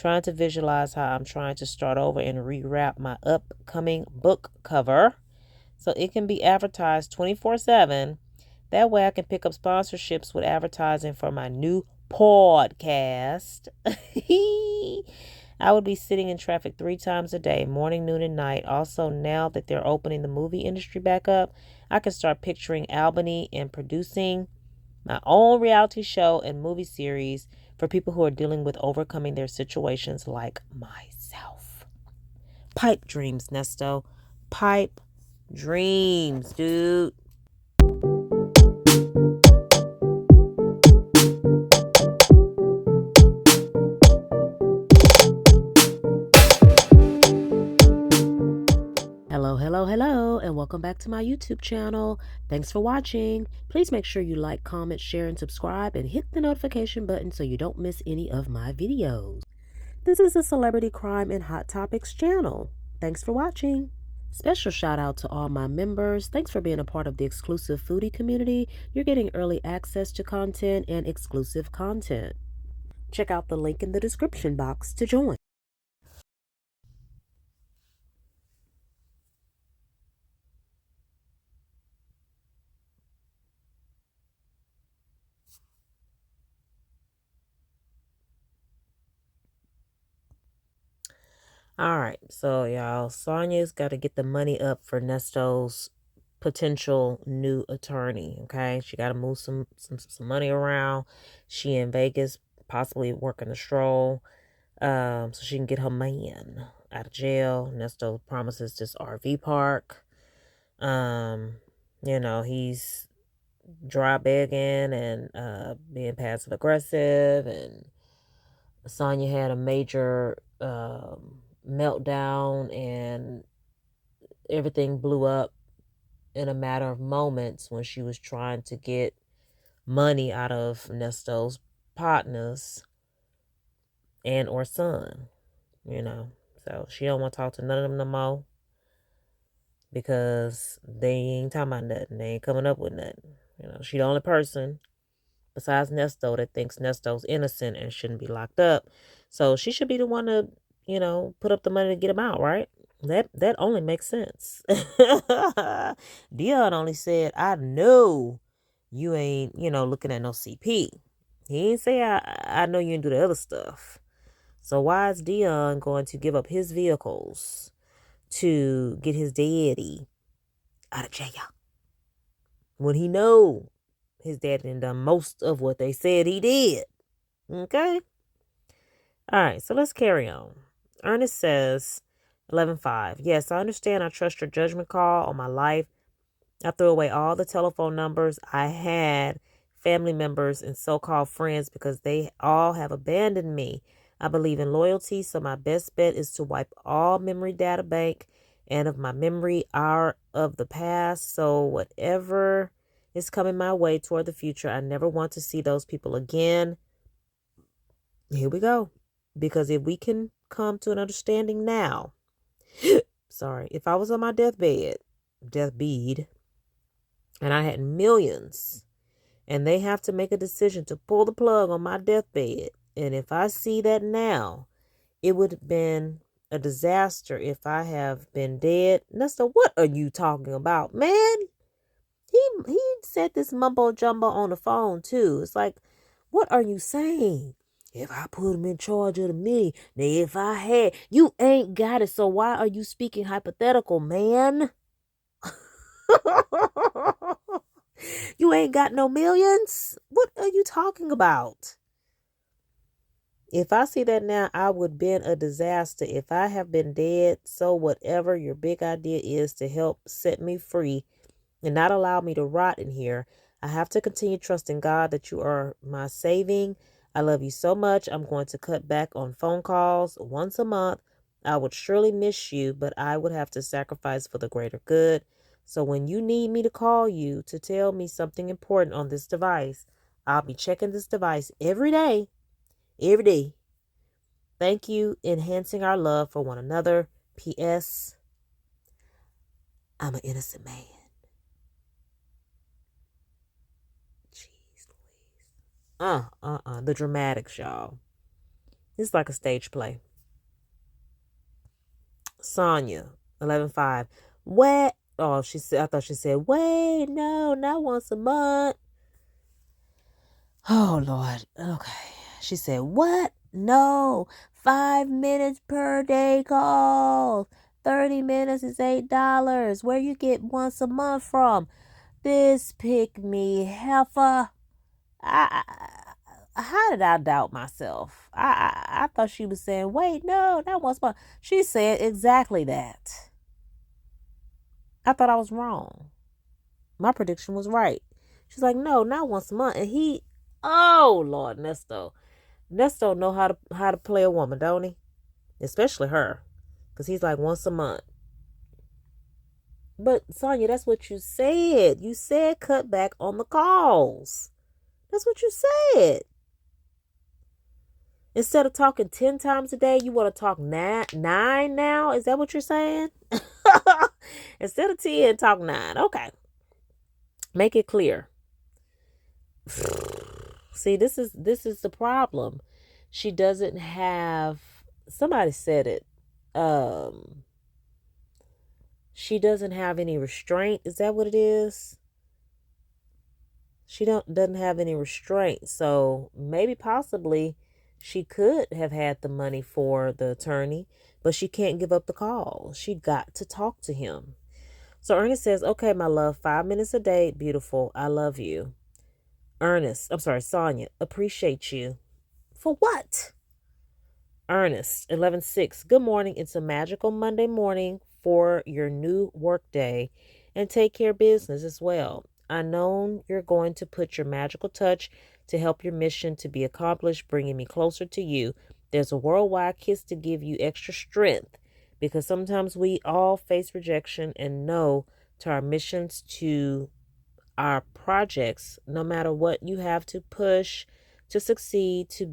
trying to visualize how I'm trying to start over and rewrap my upcoming book cover so it can be advertised 24/7. That way I can pick up sponsorships with advertising for my new podcast. I would be sitting in traffic 3 times a day, morning, noon, and night. Also, now that they're opening the movie industry back up, I can start picturing Albany and producing my own reality show and movie series for people who are dealing with overcoming their situations like myself. Pipe dreams, Nesto. Pipe dreams, dude. Hello, and welcome back to my YouTube channel. Thanks for watching. Please make sure you like, comment, share, and subscribe, and hit the notification button so you don't miss any of my videos. This is a celebrity crime and hot topics channel. Thanks for watching. Special shout out to all my members. Thanks for being a part of the exclusive foodie community. You're getting early access to content and exclusive content. Check out the link in the description box to join. All right, so y'all, Sonia's got to get the money up for Nesto's potential new attorney. Okay, she got to move some money around. She in Vegas, possibly working a stroll, so she can get her man out of jail. Nesto promises this RV park. He's dry begging and being passive aggressive, and Sonya had a major meltdown and everything blew up in a matter of moments when she was trying to get money out of Nesto's partners and or son, So she don't want to talk to none of them no more because they ain't talking about nothing. They ain't coming up with nothing. She the only person besides Nesto that thinks Nesto's innocent and shouldn't be locked up. So she should be the one to, put up the money to get him out, right? That only makes sense. Dion only said, I know you ain't, looking at no CP. He ain't say, I know you ain't do the other stuff. So why is Dion going to give up his vehicles to get his daddy out of jail when he know his daddy done most of what they said he did? Okay? All right, so let's carry on. Ernest says, 11:5. Yes, I understand. I trust your judgment call on my life. I threw away all the telephone numbers I had, family members, and so-called friends because they all have abandoned me. I believe in loyalty, so my best bet is to wipe all memory data bank and of my memory are of the past. So whatever is coming my way toward the future, I never want to see those people again. Here we go. Because if we can come to an understanding now, if I was on my deathbed, and I had millions, and they have to make a decision to pull the plug on my deathbed, and if I see that now, it would have been a disaster if I have been dead. Nesto, what are you talking about, man? He said this mumbo jumbo on the phone too. It's like, what are you saying? If I put him in charge of the million, now if I had, you ain't got it. So why are you speaking hypothetical, man? You ain't got no millions? What are you talking about? If I see that now, I would been a disaster. If I have been dead, so whatever your big idea is to help set me free and not allow me to rot in here, I have to continue trusting God that you are my saving. I love you so much. I'm going to cut back on phone calls once a month. I would surely miss you, but I would have to sacrifice for the greater good. So when you need me to call you to tell me something important on this device, I'll be checking this device every day. Every day. Thank you, enhancing our love for one another. P.S. I'm an innocent man. Jeez Louise. The dramatics, y'all. It's like a stage play. Sonya, 11:05. Wait. Oh, she said. I thought she said, "Wait, no, not once a month." Oh Lord. Okay. She said, "What? No, 5 minutes per day call. 30 minutes is $8. Where you get once a month from? This pick me heifer." How did I doubt myself? I thought she was saying, "Wait, no, not once a month." She said exactly that. I thought I was wrong. My prediction was right. She's like, "No, not once a month." And oh Lord, Nesto know how to play a woman, don't he? Especially her, because he's like once a month. But Sonya, that's what you said. You said cut back on the calls. That's what you said. Instead of talking 10 times a day, you want to talk nine now? Is that what you're saying? Instead of 10, talk 9. Okay. Make it clear. See, this is the problem. She doesn't have, somebody said it. She doesn't have any restraint. Is that what it is? She doesn't have any restraint. So maybe possibly she could have had the money for the attorney, but she can't give up the call. She got to talk to him. So Ernest says, "Okay, my love, 5 minutes a day. Beautiful. I love you." Sonya, "Appreciate you." For what? Ernest, 11:06. "Good morning. It's a magical Monday morning for your new work day, and take care of business as well. I know you're going to put your magical touch to help your mission to be accomplished, bringing me closer to you. There's a worldwide kiss to give you extra strength, because sometimes we all face rejection, and know to our missions, to our projects, no matter what you have to push to succeed, to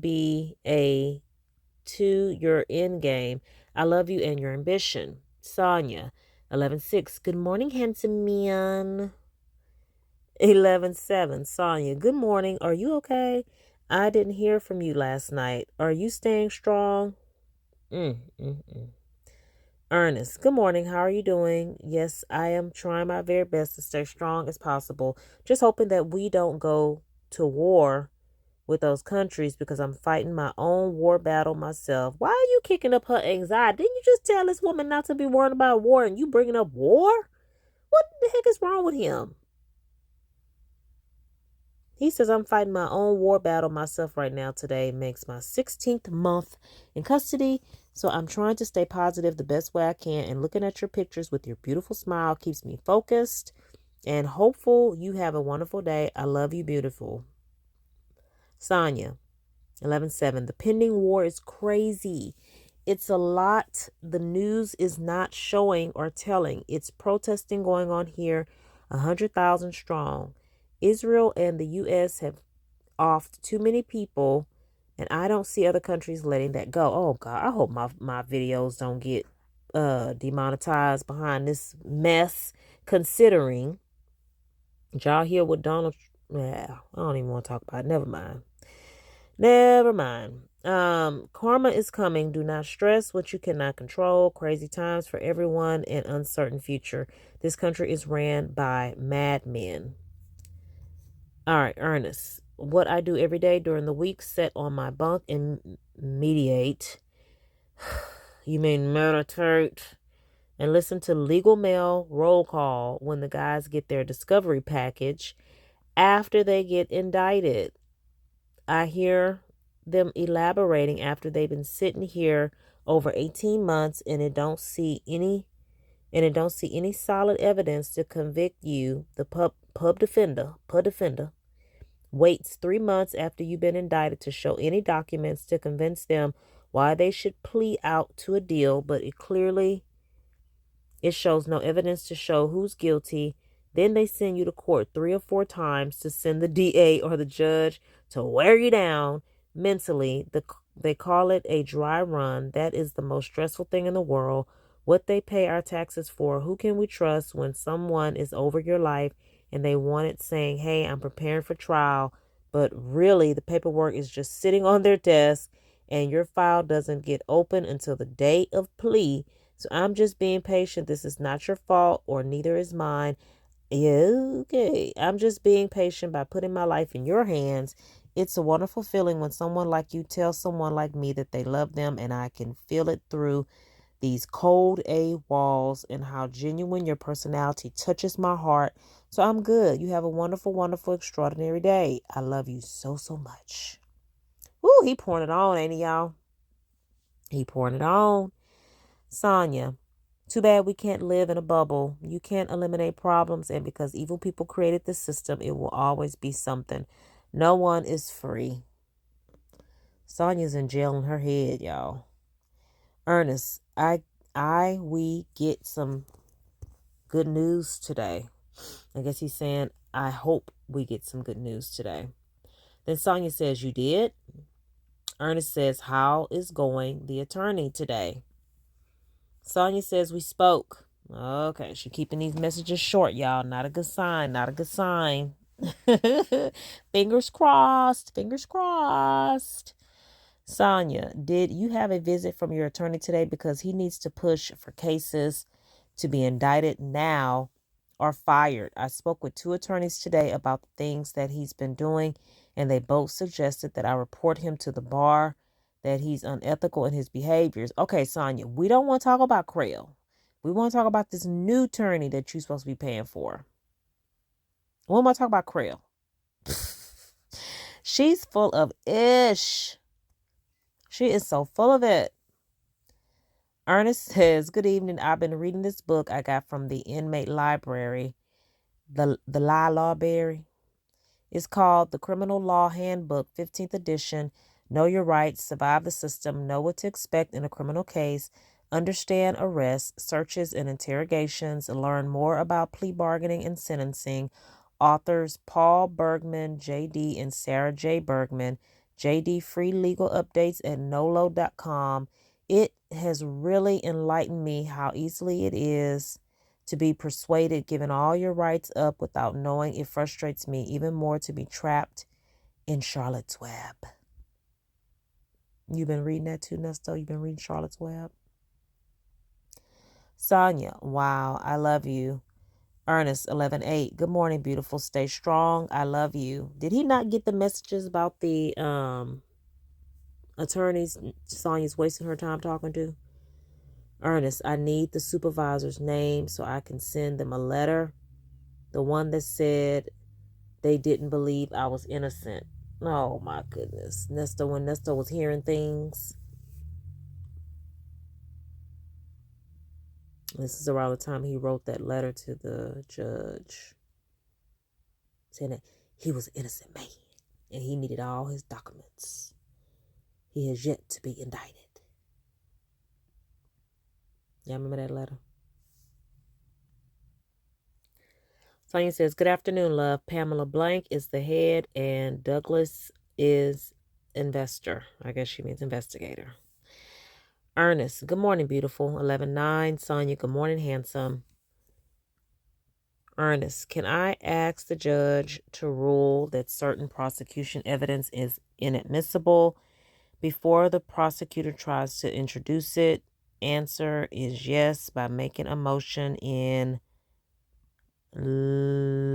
your end game. I love you and your ambition. Sonya, 11:06. "Good morning, handsome man." 11:07. Sonya, "Good morning. Are you okay? I didn't hear from you last night. Are you staying strong?" Ernest, "Good morning. How are you doing? Yes, I am trying my very best to stay strong as possible. Just hoping that we don't go to war with those countries, because I'm fighting my own war battle myself." Why are you kicking up her anxiety? Didn't you just tell this woman not to be worried about war, and you bringing up war? What the heck is wrong with him? He says, "I'm fighting my own war battle myself right now. Today makes my 16th month in custody. So I'm trying to stay positive the best way I can. And looking at your pictures with your beautiful smile keeps me focused and hopeful. You have a wonderful day. I love you, beautiful." Sonya, 11:07. "The pending war is crazy. It's a lot the news is not showing or telling. It's protesting going on here, 100,000 strong. Israel and the U.S. have offed too many people, and I don't see other countries letting that go." Oh God, I hope my videos don't get demonetized behind this mess, considering y'all hear what Donald, yeah, I don't even want to talk about it. Never mind. Karma is coming. Do not stress what you cannot control. Crazy times for everyone and uncertain future. This country is ran by madmen. All right, Ernest. "What I do every day during the week, sit on my bunk and mediate." You mean meditate? "And listen to legal mail roll call when the guys get their discovery package after they get indicted. I hear them elaborating after they've been sitting here over 18 months, and it don't see any solid evidence to convict you. The pub defender waits 3 months after you've been indicted to show any documents to convince them why they should plea out to a deal, but it shows no evidence to show who's guilty. Then they send you to court 3 or 4 times to send the DA or the judge to wear you down mentally. They call it a dry run. That is the most stressful thing in the world. What they pay our taxes for. Who can we trust when someone is over your life and they want it saying, 'Hey, I'm preparing for trial,' but really the paperwork is just sitting on their desk and your file doesn't get open until the day of plea. So I'm just being patient. This is not your fault, or neither is mine. Yeah, okay. I'm just being patient by putting my life in your hands. It's a wonderful feeling when someone like you tells someone like me that they love them, and I can feel it through these cold A walls, and how genuine your personality touches my heart. So I'm good. You have a wonderful, wonderful, extraordinary day. I love you so, so much. Ooh, he pouring it on, ain't he, y'all? He pouring it on. Sonya, too bad we can't live in a bubble. You can't eliminate problems, and because evil people created the system, it will always be something. No one is free. Sonya's in jail in her head, y'all. Ernest, we get some good news today. I guess he's saying, I hope we get some good news today. Then Sonya says, you did? Ernest says, how is going the attorney today? Sonya says, we spoke. Okay, she keeping these messages short, y'all. Not a good sign. Not a good sign. Fingers crossed. Fingers crossed. Sonya, did you have a visit from your attorney today? Because he needs to push for cases to be indicted now or fired. I spoke with 2 attorneys today about the things that he's been doing, and they both suggested that I report him to the bar, that he's unethical in his behaviors. Okay, Sonya, we don't want to talk about Crail. We want to talk about this new attorney that you're supposed to be paying for. We want to talk about Crail. She's full of ish. She is so full of it. Ernest says, good evening. I've been reading this book I got from the inmate library, the library. It's called The Criminal Law Handbook, 15th edition. Know your rights, survive the system, know what to expect in a criminal case, understand arrests, searches, and interrogations, learn more about plea bargaining and sentencing. Authors Paul Bergman, J.D., and Sarah J. Bergman. J.D. Free legal updates at nolo.com. It has really enlightened me how easily it is to be persuaded, giving all your rights up without knowing. It frustrates me even more to be trapped in Charlotte's Web. You've been reading that too, Nesto? You've been reading Charlotte's Web? Sonya, wow, I love you. Ernest, 11:8. Good morning, beautiful. Stay strong. I love you. Did he not get the messages about the attorneys Sonya's wasting her time talking to? Ernest, I need the supervisor's name so I can send them a letter. The one that said they didn't believe I was innocent. Oh my goodness. Nesto, when Nesto was hearing things. This is around the time he wrote that letter to the judge, saying that he was an innocent man and he needed all his documents. He has yet to be indicted. Y'all remember that letter? Sonya says, good afternoon, love. Pamela Blank is the head and Douglas is investor. I guess she means investigator. Ernest, good morning, beautiful. 11:9. Sonya, good morning, handsome. Ernest, can I ask the judge to rule that certain prosecution evidence is inadmissible before the prosecutor tries to introduce it? Answer is yes, by making a motion in limine.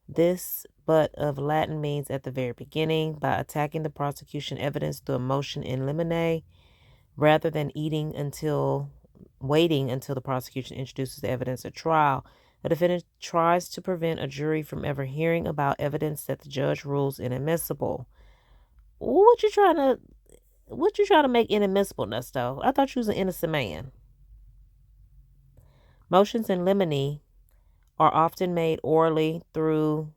This but of Latin means at the very beginning, by attacking the prosecution evidence through a motion in limine, rather than waiting until the prosecution introduces the evidence at trial. A defendant tries to prevent a jury from ever hearing about evidence that the judge rules inadmissible. What you trying to make inadmissible, Nesto? I thought you was an innocent man. Motions in limine are often made orally through.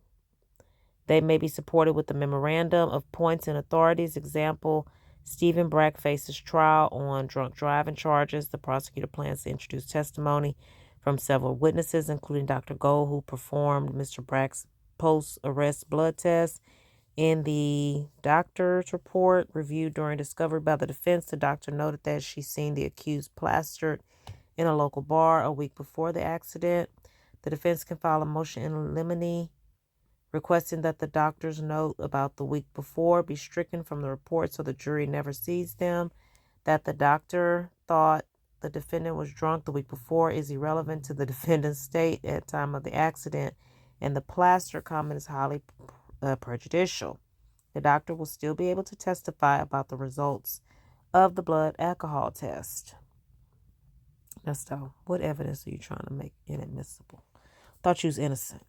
They may be supported with a memorandum of points and authorities. Example, Stephen Brack faces trial on drunk driving charges. The prosecutor plans to introduce testimony from several witnesses, including Dr. Gold, who performed Mr. Brack's post-arrest blood test. In the doctor's report reviewed during discovery by the defense, the doctor noted that she seen the accused plastered in a local bar a week before the accident. The defense can file a motion in limine requesting that the doctor's note about the week before be stricken from the report so the jury never sees them, that the doctor thought the defendant was drunk the week before is irrelevant to the defendant's state at time of the accident, and the plaster comment is highly prejudicial. The doctor will still be able to testify about the results of the blood alcohol test. Nesto, what evidence are you trying to make inadmissible? Thought you was innocent.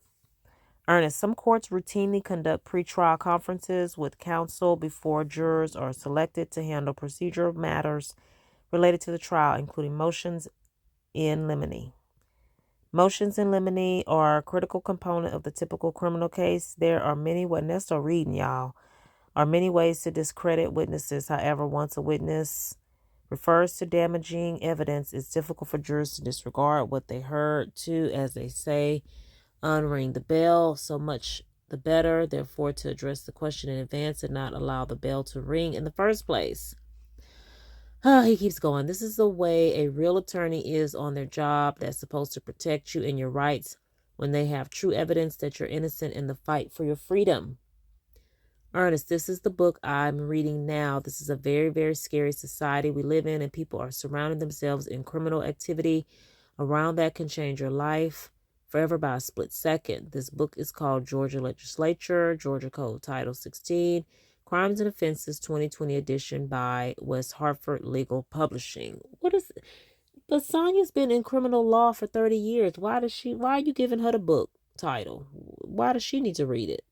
Ernest, some courts routinely conduct pretrial conferences with counsel before jurors are selected to handle procedural matters related to the trial, including motions in limine. Motions in limine are a critical component of the typical criminal case. There are many, what Nesto reading, y'all, are many ways to discredit witnesses. However, once a witness refers to damaging evidence, it's difficult for jurors to disregard what they heard to, as they say, unring the bell. So much the better, therefore, to address the question in advance and not allow the bell to ring in the first place. He keeps going. This is the way a real attorney is on their job that's supposed to protect you and your rights when they have true evidence that you're innocent in the fight for your freedom. Ernest, this is the book I'm reading now. This is a very, very scary society we live in, and people are surrounding themselves in criminal activity around that can change your life forever by a split second. This book is called Georgia Legislature, Georgia Code Title 16, Crimes and Offenses 2020 edition by West Hartford Legal Publishing. What is it? But Sonia's been in criminal law for 30 years. Why are you giving her the book title? Why does she need to read it?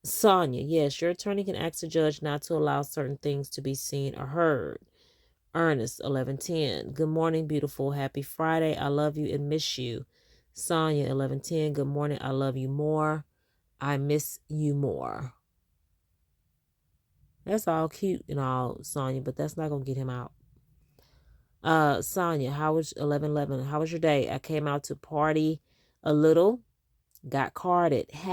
Sonya, yes, your attorney can ask a judge not to allow certain things to be seen or heard. Ernest, 11:10. Good morning, beautiful. Happy Friday. I love you and miss you. Sonya, 11:10. Good morning. I love you more. I miss you more. That's all cute and all, Sonya, but that's not going to get him out. Sonya, how was 11:11? How was your day? I came out to party a little. Got carded. Hey.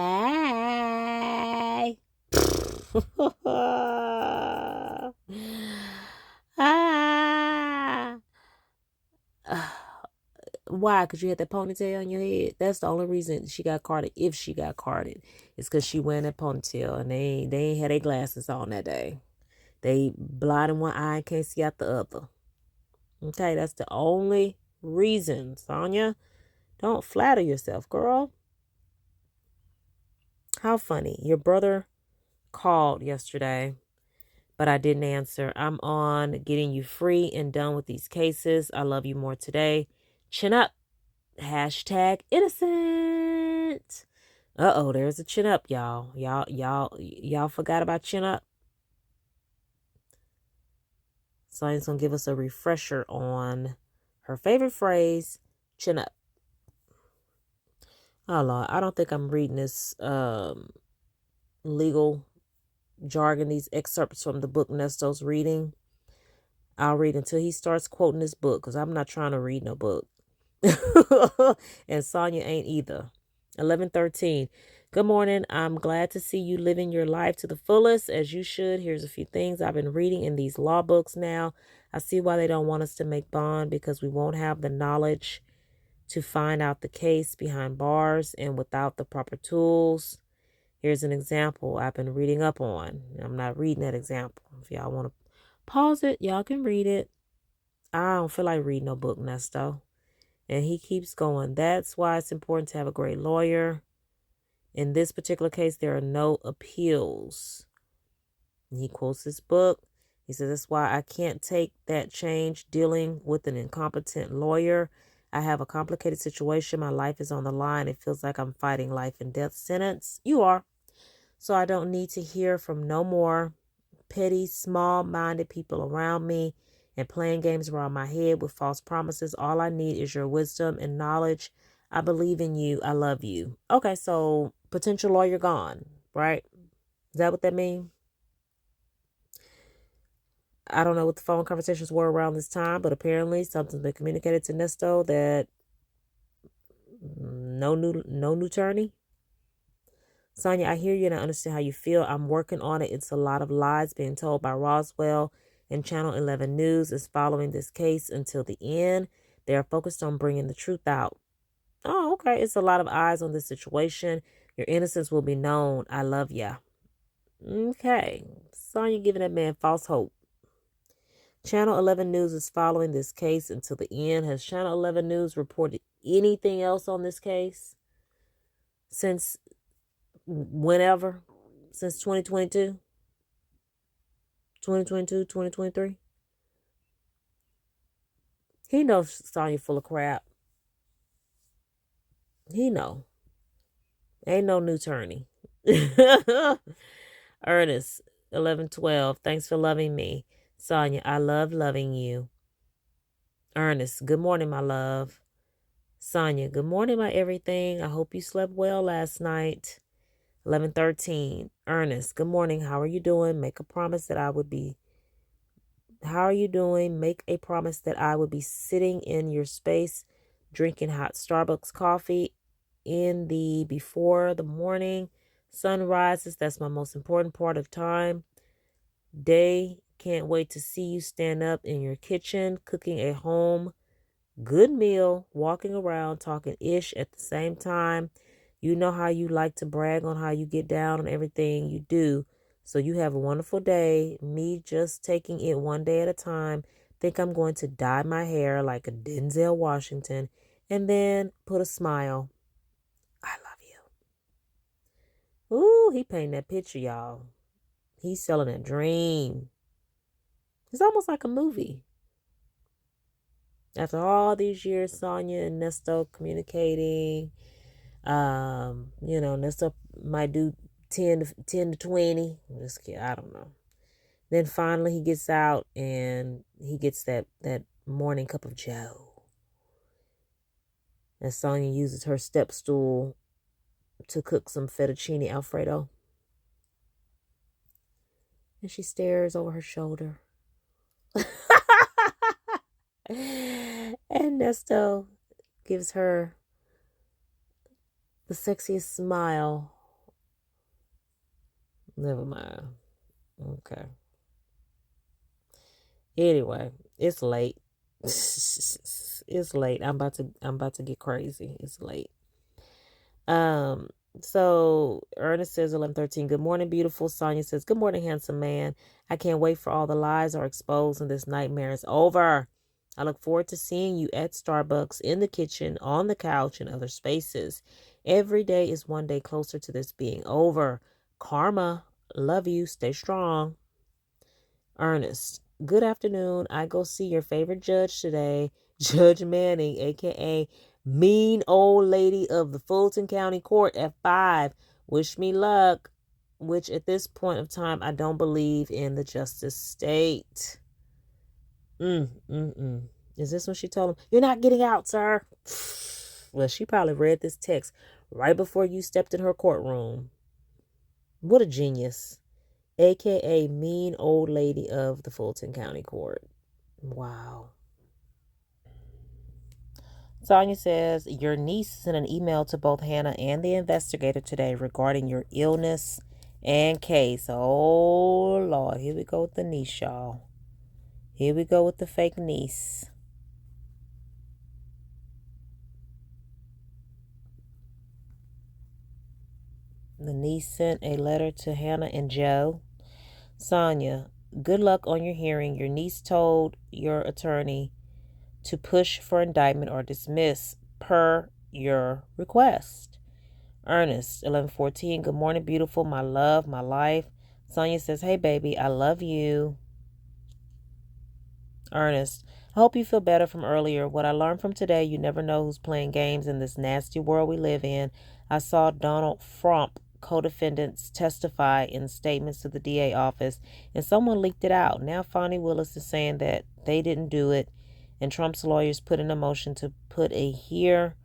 Ah. Why? Because you had that ponytail on your head? That's the only reason she got carded. If she got carded, it's because she wearing that ponytail and they ain't had their glasses on that day. They blind in one eye and can't see out the other. Okay, that's the only reason. Sonya, don't flatter yourself, girl. How funny. Your brother called yesterday, but I didn't answer. I'm on getting you free and done with these cases. I love you more today. Chin up. Hashtag innocent. Uh-oh, there's a chin up, y'all. Y'all forgot about chin up? Sonya's going to give us a refresher on her favorite phrase, chin up. Oh, Lord, I don't think I'm reading this legal jargon, these excerpts from the book Nesto's reading. I'll read until he starts quoting this book, because I'm not trying to read no book. And Sonya ain't either. 11:13. Good morning. I'm glad to see you living your life to the fullest, as you should. Here's a few things I've been reading in these law books now. I see why they don't want us to make bond, because we won't have the knowledge to find out the case behind bars and without the proper tools. Here's an example I've been reading up on. I'm not reading that example. If y'all want to pause it, y'all can read it. I don't feel like reading no book, Nesto. And he keeps going. That's why it's important to have a great lawyer. In this particular case, there are no appeals. And he quotes this book. He says, that's why I can't take that change dealing with an incompetent lawyer. I have a complicated situation. My life is on the line. It feels like I'm fighting life and death sentence. You are. So I don't need to hear from no more petty, small-minded people around me and playing games around my head with false promises. All I need is your wisdom and knowledge. I believe in you. I love you. Okay, so potential lawyer gone, right? Is that what that means? I don't know what the phone conversations were around this time, but apparently something's been communicated to Nesto that no new attorney. Sonya, I hear you and I understand how you feel. I'm working on it. It's a lot of lies being told by Roswell, and Channel 11 News is following this case until the end. They are focused on bringing the truth out. Oh, okay. It's a lot of eyes on this situation. Your innocence will be known. I love ya. Okay. Sonya giving that man false hope. Channel 11 News is following this case until the end. Has Channel 11 News reported anything else on this case since whenever? Since 2022? 2022, 2023? He knows Sonya full of crap. He know. Ain't no new attorney. Ernest, 1112. Thanks for loving me. Sonya, I love loving you. Ernest, good morning, my love. Sonya, good morning, my everything. I hope you slept well last night. 1113. Ernest, good morning. How are you doing? Make a promise that I would be. How are you doing? Make a promise that I would be sitting in your space, drinking hot Starbucks coffee before the morning sun rises. That's my most important part of time. Day, can't wait to see you stand up in your kitchen, cooking a home good meal, walking around, talking ish at the same time. You know how you like to brag on how you get down on everything you do. So you have a wonderful day. Me just taking it one day at a time. Think I'm going to dye my hair like a Denzel Washington and then put a smile. I love you. Ooh, he painting that picture, y'all. He's selling a dream. It's almost like a movie. After all these years, Sonya and Nesto communicating, Nesto might do 10 to 20. Just kidding, I don't know. Then finally he gets out and he gets that morning cup of joe. And Sonya uses her step stool to cook some fettuccine Alfredo. And she stares over her shoulder. And Nesto gives her the sexiest smile. Never mind. Okay. Anyway, it's late. It's late. I'm about to get crazy. It's late. So Ernest says 11:13. Good morning, beautiful. Sonya says, good morning, handsome man. I can't wait for all the lies are exposed and this nightmare is over. I look forward to seeing you at Starbucks, in the kitchen, on the couch, and other spaces. Every day is one day closer to this being over. Karma, love you. Stay strong. Ernest, good afternoon. I go see your favorite judge today, Judge Manning, a.k.a. mean old lady of the Fulton County Court at 5. Wish me luck, which at this point of time, I don't believe in the justice state. Is this when she told him, you're not getting out, sir? Well, she probably read this text right before you stepped in her courtroom. What a genius. A.k.a. mean old lady of the Fulton County Court. Wow. Sonya says, your niece sent an email to both Hannah and the investigator today regarding your illness and case. Oh, Lord. Here we go with the niece, y'all. Here we go with the fake niece. The niece sent a letter to Hannah and Joe. Sonya, good luck on your hearing. Your niece told your attorney to push for indictment or dismiss per your request. Ernest, 11:14. Good morning, beautiful. My love, my life. Sonya says, hey, baby, I love you. Ernest, I hope you feel better from earlier. What I learned from today, you never know who's playing games in this nasty world we live in. I saw Donald Frump co-defendants testify in statements to the DA office, and someone leaked it out. Now Fonnie Willis is saying that they didn't do it, and Trump's lawyers put in a motion to put a hear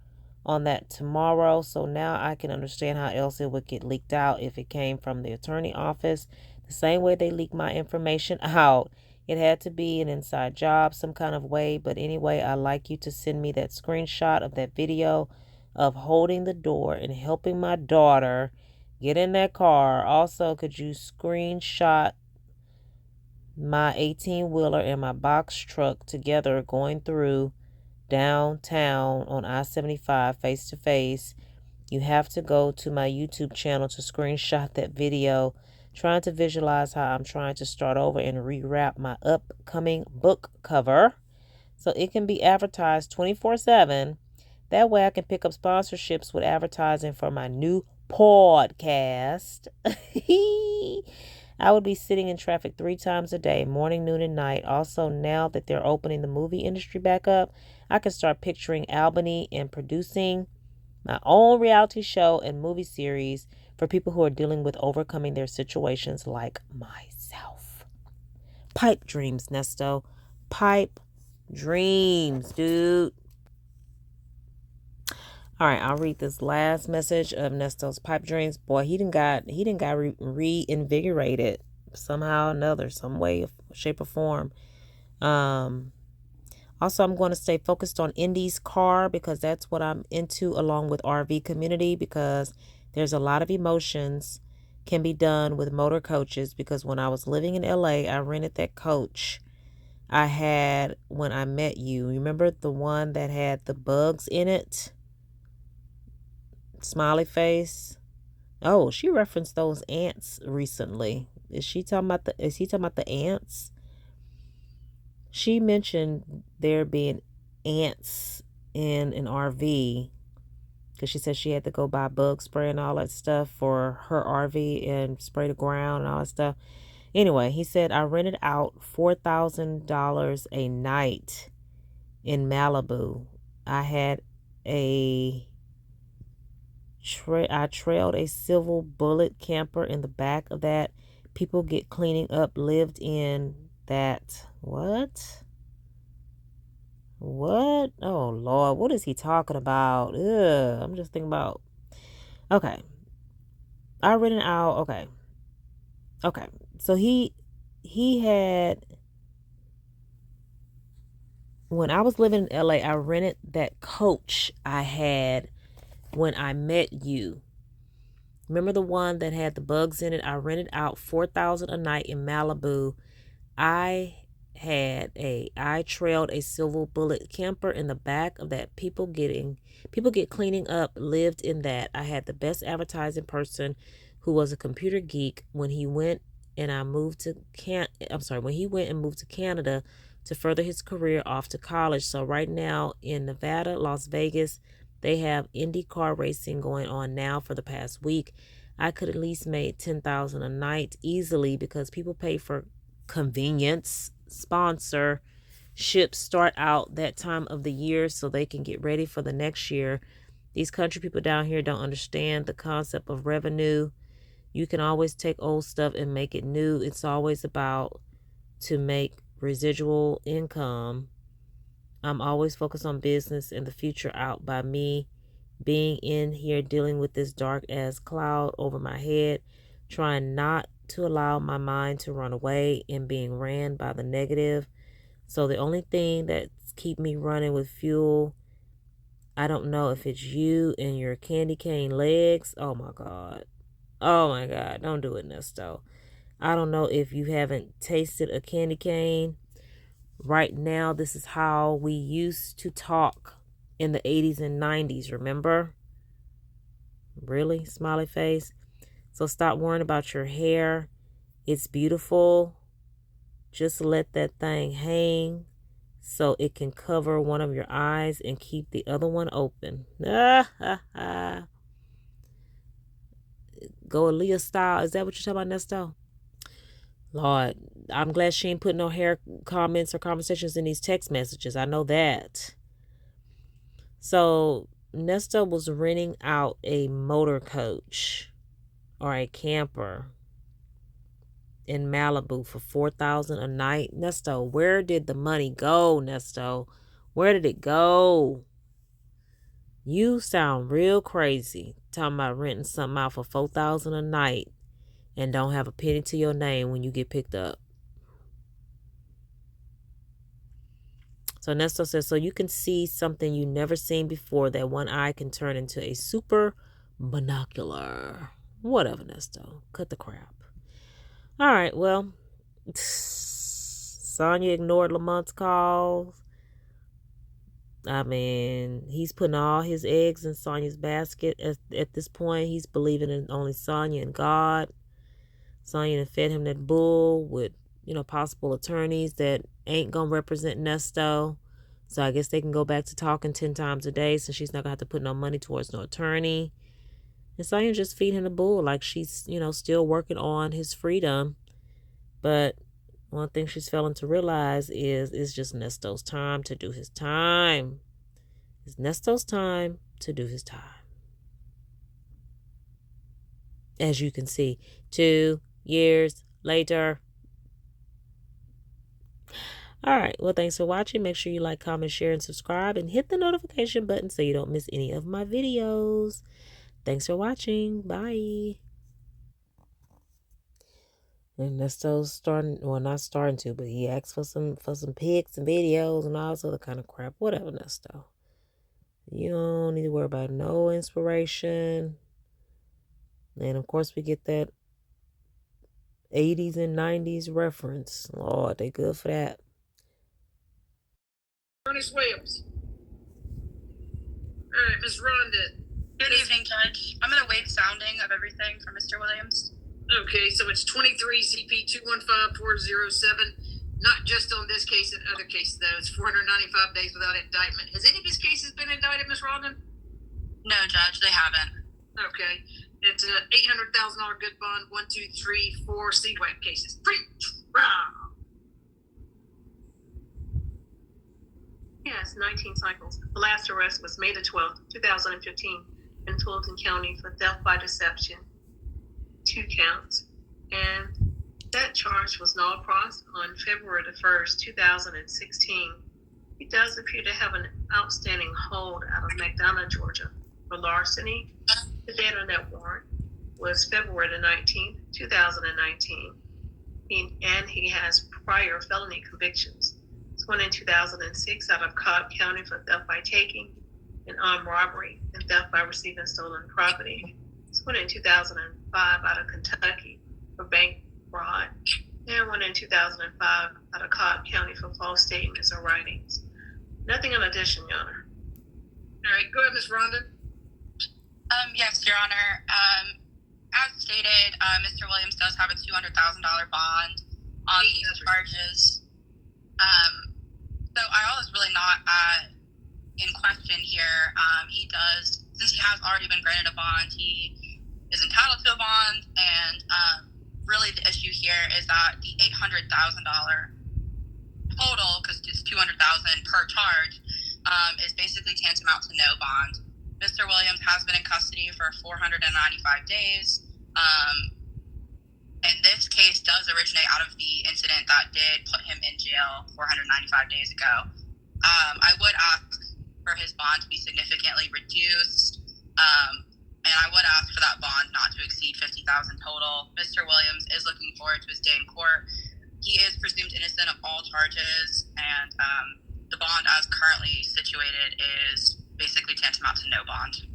on that tomorrow. So now I can understand how else it would get leaked out if it came from the attorney office. The same way they leaked my information out. It had to be an inside job some kind of way. But anyway, I'd like you to send me that screenshot of that video of holding the door and helping my daughter get in that car. Also, could you screenshot my 18-wheeler and my box truck together going through downtown on I-75 face to face You have to go to my YouTube channel to screenshot that video, trying to visualize how I'm trying to start over and rewrap my upcoming book cover so it can be advertised 24/7. That way I can pick up sponsorships with advertising for my new podcast. I would be sitting in traffic 3 times a day, morning, noon, and night. Also, now that they're opening the movie industry back up, I can start picturing Albany and producing my own reality show and movie series for people who are dealing with overcoming their situations like myself. Pipe dreams, Nesto. Pipe dreams, dude. All right, I'll read this last message of Nesto's pipe dreams. Boy, he done got reinvigorated somehow or another, some way, shape, or form. Also, I'm going to stay focused on Indy's car because that's what I'm into, along with RV community, because there's a lot of emotions can be done with motor coaches. Because when I was living in LA, I rented that coach I had when I met you. Remember the one that had the bugs in it? Smiley face. Oh, she referenced those ants recently. Is he talking about the ants? She mentioned there being ants in an RV because she said she had to go buy bug spray and all that stuff for her RV and spray the ground and all that stuff. Anyway, he said I rented out $4,000 a night in Malibu. I trailed a silver bullet camper in the back of that. People get cleaning up, lived in that. What? Oh, Lord. What is he talking about? Ugh, I'm just thinking about. Okay. I rented out. Okay. So he had. When I was living in LA, I rented that coach I had when I met you. Remember the one that had the bugs in it? I rented out $4,000 a night in Malibu. I trailed a silver bullet camper in the back of that. People get cleaning up, lived in that. I had the best advertising person who was a computer geek when he went and moved to Canada to further his career off to college. So right now in Nevada, Las Vegas, they have IndyCar racing going on now for the past week. I could at least make $10,000 a night easily because people pay for convenience. Sponsorships start out that time of the year so they can get ready for the next year. These country people down here don't understand the concept of revenue. You can always take old stuff and make it new. It's always about to make residual income. I'm always focused on business and the future out by me being in here dealing with this dark ass cloud over my head, trying not to allow my mind to run away and being ran by the negative. So the only thing that's keep me running with fuel, I don't know if it's you and your candy cane legs. Oh my God, don't do it, Nesto. I don't know if you haven't tasted a candy cane. Right now, this is how we used to talk in the 80s and 90s, remember? Really? Smiley face. So stop worrying about your hair. It's beautiful. Just let that thing hang so it can cover one of your eyes and keep the other one open. Go Aaliyah style. Is that what you're talking about, Nesto? Lord, I'm glad she ain't put no hair comments or conversations in these text messages. I know that. So Nesto was renting out a motor coach or a camper in Malibu for $4,000 a night. Nesto, where did the money go, Nesto? Where did it go? You sound real crazy talking about renting something out for $4,000 a night and don't have a penny to your name when you get picked up. So Nesto says, so you can see something you never seen before. That one eye can turn into a super binocular. Whatever, Nesto. Cut the crap. All right, well, Sonya ignored Lamont's calls. I mean, he's putting all his eggs in Sonya's basket at this point. He's believing in only Sonya and God. Sonya done fed him that bull with, possible attorneys that ain't going to represent Nesto. So I guess they can go back to talking 10 times a day since she's not going to have to put no money towards no attorney. And Sonya just feed him the bull like she's, still working on his freedom. But one thing she's failing to realize is it's just Nesto's time to do his time. It's Nesto's time to do his time. As you can see, 2 years later. All right. Well, thanks for watching. Make sure you like, comment, share, and subscribe. And hit the notification button so you don't miss any of my videos. Thanks for watching. Bye. And Nesto's starting, well, not starting to, but he asked for some pics and videos and all this other kind of crap. Whatever, Nesto. You don't need to worry about no inspiration. And of course, we get that 80s and 90s reference. Lord, they good for that. Ernesto Williams. All right, Ms. Rhonda. Good evening, Judge. I'm going to waive sounding of everything for Mr. Williams. Okay, so it's 23 CP 215407. Not just on this case and other cases, though. It's 495 days without indictment. Has any of his cases been indicted, Ms. Rhonda? No, Judge, they haven't. Okay. It's a $800,000 good bond, 1, 2, 3, 4 CWAC cases. Pre-trial. Yes, 19 cycles. The last arrest was May the 12th, 2015, in Fulton County for theft by deception, 2 counts. And that charge was null pros on February the 1st, 2016. He does appear to have an outstanding hold out of McDonough, Georgia, for larceny. The date on that warrant was February the 19th, 2019. He has prior felony convictions. One in 2006 out of Cobb County for theft by taking and armed robbery and theft by receiving stolen property. One in 2005 out of Kentucky for bank fraud, and one in 2005 out of Cobb County for false statements or writings. Nothing in addition, Your Honor. All right, go ahead, Ms. Rhonda. Yes, Your Honor. As stated, Mr. Williams does have a $200,000 bond on these charges. So I was really not in question here. He does, since he has already been granted a bond, he is entitled to a bond, and really the issue here is that the $800,000 total, because it's $200,000 per charge, is basically tantamount to no bond. Mr. Williams has been in custody for 495 days. And this case does originate out of the incident that did put him in jail 495 days ago. I would ask for his bond to be significantly reduced, and I would ask for that bond not to exceed $50,000 total. Mr. Williams is looking forward to his day in court. He is presumed innocent of all charges, and the bond as currently situated is basically tantamount to no bond.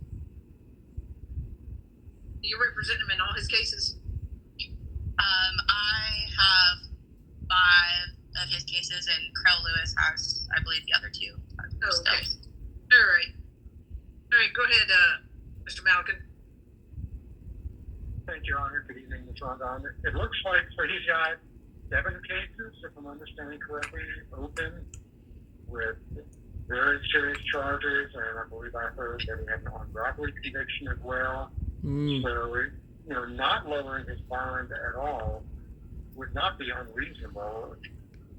You represent him in all his cases? I have 5 of his cases, and Krell Lewis has, I believe, the other 2. Oh, okay. All right. All right, go ahead, Mr. Malkin. Thank you, Your Honor. Good evening, Ms. Rondon. It looks like, so he's got 7 cases, if I'm understanding correctly, open with very serious charges, and I believe I heard that he had an armed robbery conviction as well. So, not lowering his bond at all would not be unreasonable.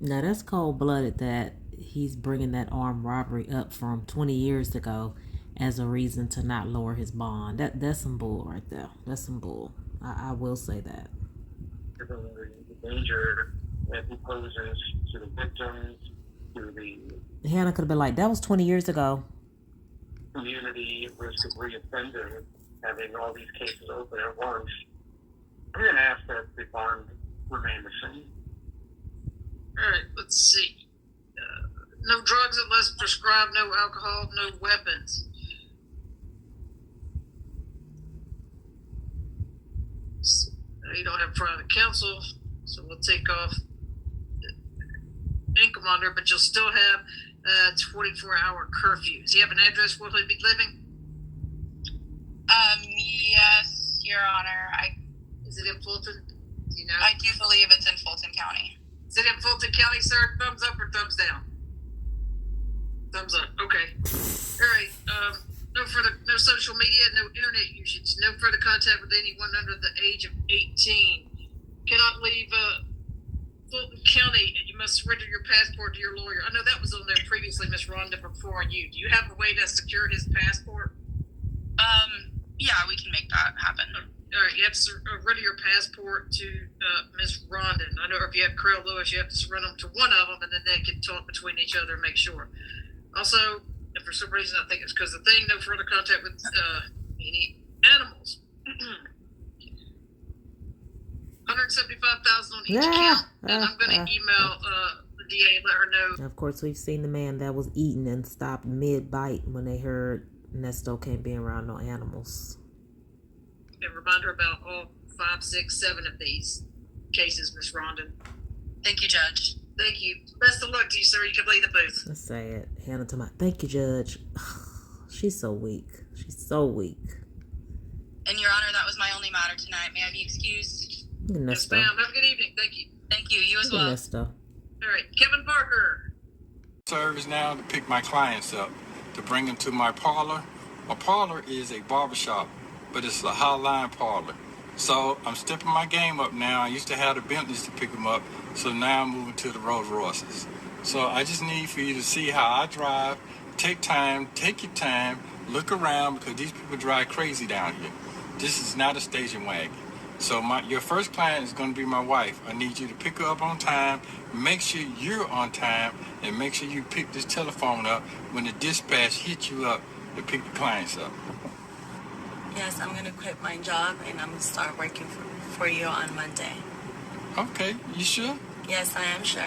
Now, that's cold-blooded that he's bringing that armed robbery up from 20 years ago as a reason to not lower his bond. That's some bull right there. That's some bull. I will say that. Given the danger that he poses to the victims, to the Hannah could have been like, that was 20 years ago. Community, risk of reoffending, having all these cases open at once, I'm going to ask that the bond remain the same. All right, let's see. No drugs unless prescribed, no alcohol, no weapons. So, you don't have private counsel, so we'll take off income under, but you'll still have 24-hour curfew. Does he have an address where he'll be living? Yes, Your Honor. Is it in Fulton? Do you know? I do believe it's in Fulton County. Is it in Fulton County, sir? Thumbs up or thumbs down? Thumbs up. Okay. All right. No social media, no internet usage, no further contact with anyone under the age of 18. Cannot leave Fulton County, and you must surrender your passport to your lawyer. I know that was on there previously, Miss Rhonda, before you. Do you have a way to secure his passport? Yeah, we can make that happen. All right, you have to surrender your passport to Miss Rhonda. I know if you have Carol Lewis, you have to surrender them to one of them, and then they can talk between each other and make sure. Also, if for some reason I think it's because the thing, no further contact with any animals. $175,000 on each count, and I'm going to email the DA and let her know. Of course, we've seen the man that was eaten and stopped mid-bite when they heard Nesto can't be around no animals. And remind her about all 5, 6, 7 of these cases, Miss Rhonda. Thank you, Judge. Thank you. Best of luck to you, sir. You can leave the booth. Let's say it. Hannah to my thank you, Judge. She's so weak. She's so weak. And Your Honor, that was my only matter tonight. May I be excused? Yes, ma'am. Have a good evening. Thank you. Thank you. You as well. Nesto. All right, Kevin Parker. Service now to pick my clients up, to bring them to my parlor. My parlor is a barbershop, but it's a hotline parlor. So I'm stepping my game up now. I used to have the Bentleys to pick them up, so now I'm moving to the Rolls Royces. So I just need for you to see how I drive. Take your time, look around, because these people drive crazy down here. This is not a station wagon. So your first client is going to be my wife. I need you to pick her up on time, make sure you're on time, and make sure you pick this telephone up when the dispatch hits you up to pick the clients up. Yes, I'm going to quit my job and I'm going to start working for you on Monday. Okay, you sure? Yes, I am sure.